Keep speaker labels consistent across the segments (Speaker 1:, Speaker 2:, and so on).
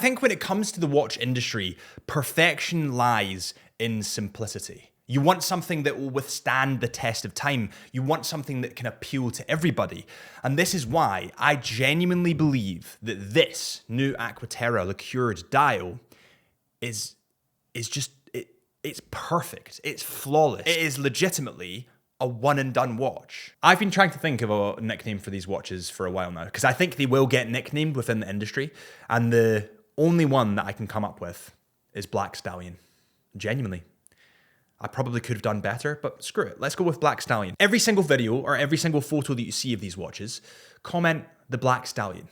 Speaker 1: think when it comes to the watch industry, perfection lies in simplicity. You want something that will withstand the test of time. You want something that can appeal to everybody. And this is why I genuinely believe that this new Aqua Terra liqueured dial is just, it's perfect. It's flawless. It is legitimately a one and done watch. I've been trying to think of a nickname for these watches for a while now, because I think they will get nicknamed within the industry. And the only one that I can come up with is Black Stallion. Genuinely. I probably could have done better, but screw it. Let's go with Black Stallion. Every single video or every single photo that you see of these watches, comment the Black Stallion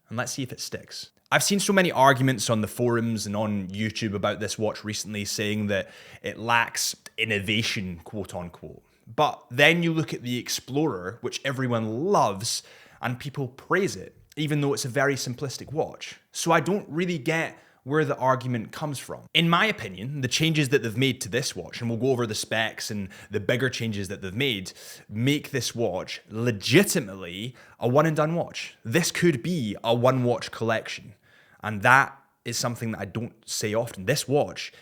Speaker 1: and let's see if it sticks. I've seen so many arguments on the forums and on YouTube about this watch recently saying that it lacks innovation, quote unquote. But then you look at the Explorer, which everyone loves, and people praise it, even though it's a very simplistic watch. So I don't really get where the argument comes from. In my opinion, the changes that they've made to this watch, and we'll go over the specs and the bigger changes that they've made, make this watch legitimately a one and done watch. This could be a one watch collection. And that is something that I don't say often. This watch,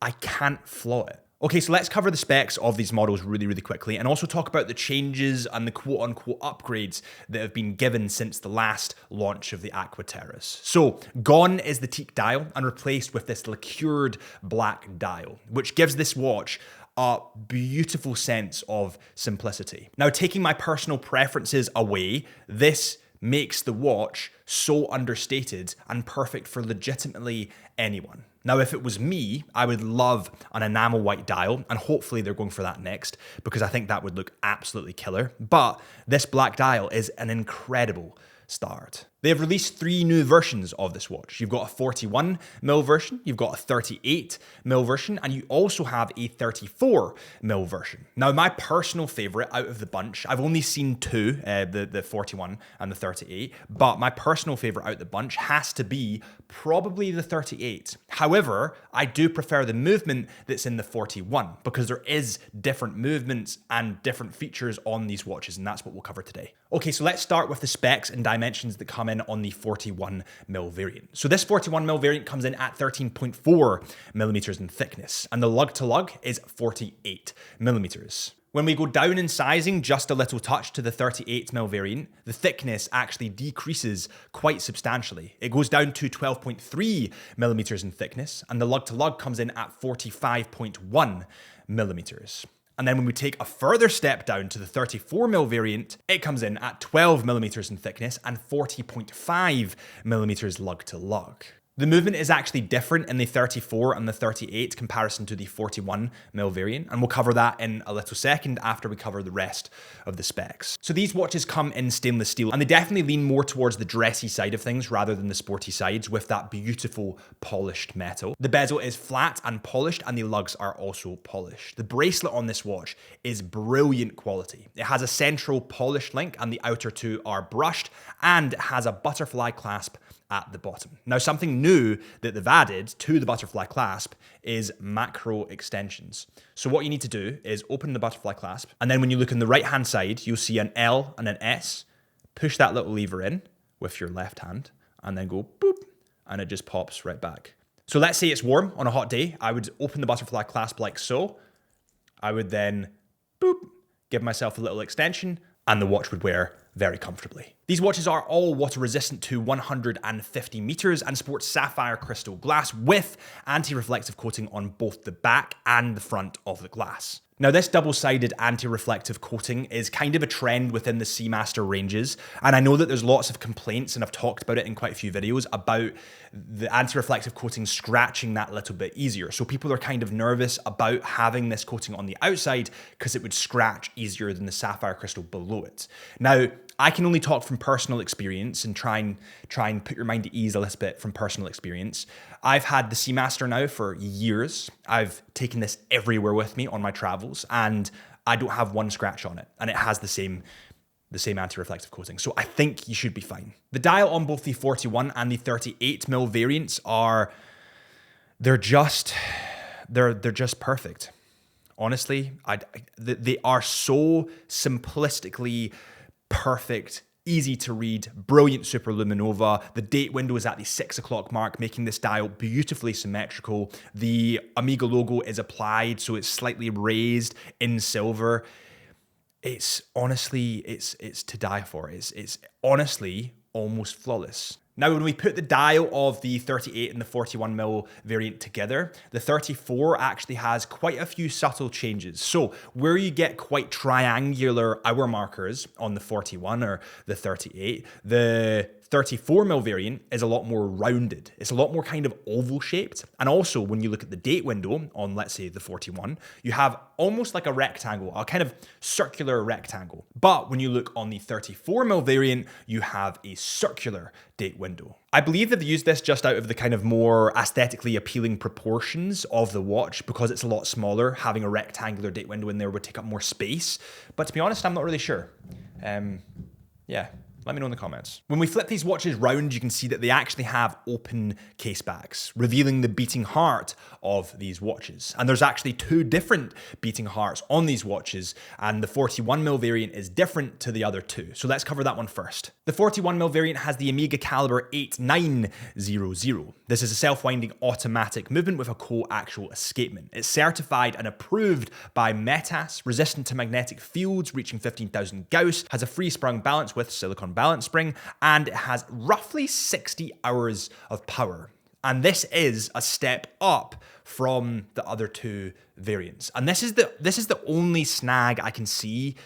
Speaker 1: I can't flaw it. Okay, so let's cover the specs of these models really, really quickly and also talk about the changes and the quote-unquote upgrades that have been given since the last launch of the Aqua Terras. So, gone is the teak dial and replaced with this liqueured black dial, which gives this watch a beautiful sense of simplicity. Now, taking my personal preferences away, this makes the watch so understated and perfect for legitimately anyone. Now, if it was me, I would love an enamel white dial, and hopefully they're going for that next, because I think that would look absolutely killer. But this black dial is an incredible start. They have released 3 new versions of this watch. You've got a 41mm version, you've got a 38mm version, and you also have a 34mm version. Now, my personal favorite out of the bunch, I've only seen 2, the 41 and the 38, but my personal favorite out of the bunch has to be probably the 38. However, I do prefer the movement that's in the 41 because there is different movements and different features on these watches, and that's what we'll cover today. Okay, so let's start with the specs and dimensions that come in on the 41mm variant. So this 41mm variant comes in at 13.4mm in thickness, and the lug to lug is 48mm. When we go down in sizing just a little touch to the 38mm variant, the thickness actually decreases quite substantially. It goes down to 12.3mm in thickness, and the lug to lug comes in at 45.1mm. And then when we take a further step down to the 34mm variant, it comes in at 12mm in thickness and 40.5mm lug to lug. The movement is actually different in the 34 and the 38 comparison to the 41mm variant, and we'll cover that in a little second after we cover the rest of the specs. So these watches come in stainless steel, and they definitely lean more towards the dressy side of things rather than the sporty sides with that beautiful polished metal. The bezel is flat and polished, and the lugs are also polished. The bracelet on this watch is brilliant quality. It has a central polished link, and the outer 2 are brushed, and it has a butterfly clasp at the bottom. Now, something new that they've added to the butterfly clasp is macro extensions. So what you need to do is open the butterfly clasp, and then when you look on the right-hand side, you'll see an L and an S. Push that little lever in with your left hand, and then go boop, and it just pops right back. So let's say it's warm on a hot day. I would open the butterfly clasp like so. I would then boop, give myself a little extension, and the watch would wear very comfortably. These watches are all water resistant to 150 meters and sport sapphire crystal glass with anti-reflective coating on both the back and the front of the glass. Now, this double-sided anti-reflective coating is kind of a trend within the Seamaster ranges, and I know that there's lots of complaints, and I've talked about it in quite a few videos, about the anti-reflective coating scratching that little bit easier. So people are kind of nervous about having this coating on the outside because it would scratch easier than the sapphire crystal below it. Now, I can only talk from personal experience and try and put your mind at ease a little bit from personal experience. I've had the Seamaster now for years. I've taken this everywhere with me on my travels, and I don't have one scratch on it, and it has the same anti-reflective coating. So I think you should be fine. The dial on both the 41 and the 38mm variants they're just perfect. Honestly, they are so simplistically perfect easy to read, brilliant superluminova. The date window is at the 6 o'clock mark, making this dial beautifully symmetrical. The Omega logo is applied, so it's slightly raised in silver. It's honestly, it's to die for. It's honestly almost flawless. Now, when we put the dial of the 38 and the 41mm variant together, the 34 actually has quite a few subtle changes. So where you get quite triangular hour markers on the 41 or the 38, the 34mm variant is a lot more rounded. It's a lot more kind of oval shaped. And also when you look at the date window on, let's say, the 41, you have almost like a rectangle, a kind of circular rectangle. But when you look on the 34mm variant, you have a circular date window. I believe they've used this just out of the kind of more aesthetically appealing proportions of the watch because it's a lot smaller. Having a rectangular date window in there would take up more space. But to be honest, I'm not really sure. Yeah. Let me know in the comments. When we flip these watches round, you can see that they actually have open case backs, revealing the beating heart of these watches. And there's actually two different beating hearts on these watches, and the 41mm variant is different to the other two. So let's cover that one first. The 41mm variant has the Omega caliber 8900. This is a self-winding automatic movement with a coaxial escapement. It's certified and approved by METAS, resistant to magnetic fields, reaching 15,000 Gauss, has a free sprung balance with silicon balance spring, and it has roughly 60 hours of power. And this is a step up from the other two variants. And this is the only snag I can see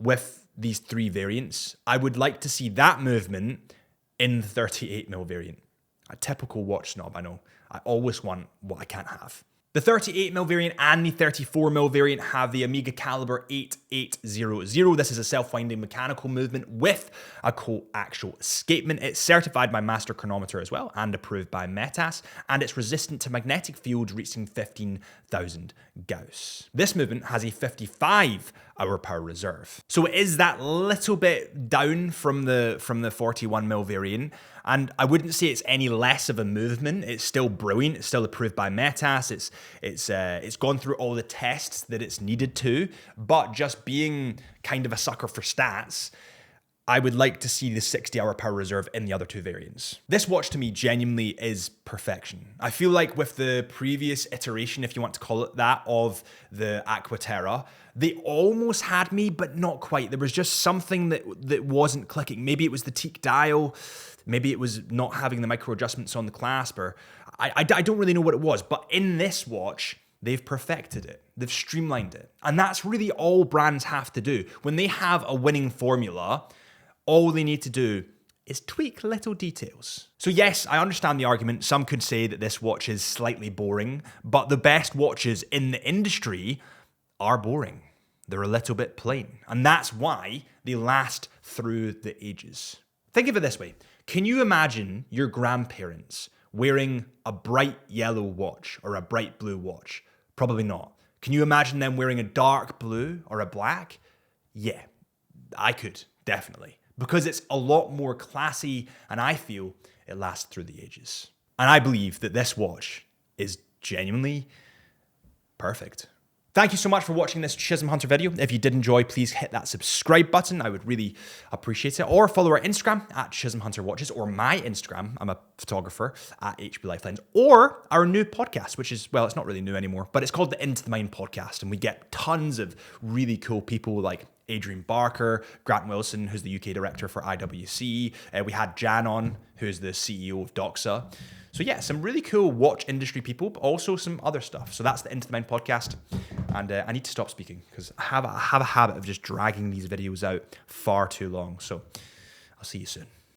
Speaker 1: with these three variants. I would like to see that movement in the 38mm variant. A typical watch snob, I know. I always want what I can't have. The 38mm variant and the 34mm variant have the Omega caliber 8800. This is a self-winding mechanical movement with a coaxial escapement. It's certified by Master Chronometer as well and approved by METAS, and it's resistant to magnetic fields reaching 15,000 Gauss. This movement has a 55-hour power reserve. So it is that little bit down from the 41mm variant, and I wouldn't say it's any less of a movement. It's still brilliant. It's still approved by METAS. It's gone through all the tests that it's needed to, but just being kind of a sucker for stats, I would like to see the 60-hour power reserve in the other two variants. This watch to me genuinely is perfection. I feel like with the previous iteration, if you want to call it that, of the Aqua Terra, they almost had me, but not quite. There was just something that wasn't clicking. Maybe it was the teak dial. Maybe it was not having the micro adjustments on the clasp, or I don't really know what it was. But in this watch, they've perfected it. They've streamlined it. And that's really all brands have to do. When they have a winning formula, all they need to do is tweak little details. So yes, I understand the argument. Some could say that this watch is slightly boring, but the best watches in the industry are boring. They're a little bit plain. And that's why they last through the ages. Think of it this way. Can you imagine your grandparents wearing a bright yellow watch or a bright blue watch? Probably not. Can you imagine them wearing a dark blue or a black? Yeah, I could, definitely. Because it's a lot more classy, and I feel it lasts through the ages. And I believe that this watch is genuinely perfect. Thank you so much for watching this Chisholm Hunter video. If you did enjoy, please hit that subscribe button. I would really appreciate it. Or follow our Instagram at Chisholm Hunter Watches, or my Instagram, I'm a photographer, at HB Lifelines, or our new podcast, which is, well, it's not really new anymore, but it's called the Into the Mind podcast. And we get tons of really cool people like Adrian Barker, Grant Wilson, who's the UK director for IWC. We had Jan on, who's the CEO of Doxa. So yeah, some really cool watch industry people, but also some other stuff. So that's the Into the Mind podcast. And I need to stop speaking because I have a habit of just dragging these videos out far too long. So I'll see you soon.